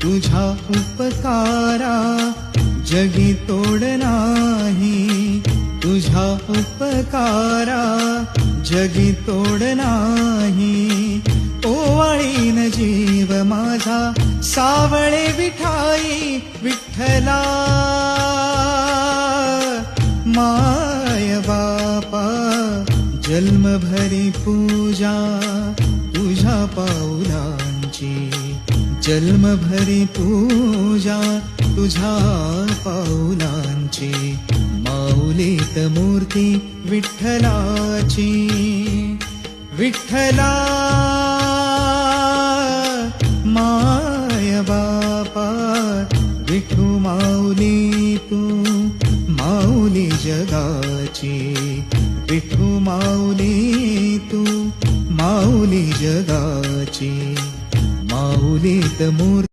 तुझा उपकारा जगी तोड नाही, तुझा उपकारा जगी तोड नाही. ओवाळीन जीव माझा सावळे विठाई विठ्ठला, माय बापा जन्मभरी पूजा तुझ्या पाऊलांची, जन्मभरी पूजा तुझ्या पाऊलांची. माऊलीत मूर्ती विठ्ठलाची, विठ्ठला माय बापा विठू माऊली तू, माऊली जगाची. विठू माऊली तू, माऊली जगाची. माऊलीत मूर्ती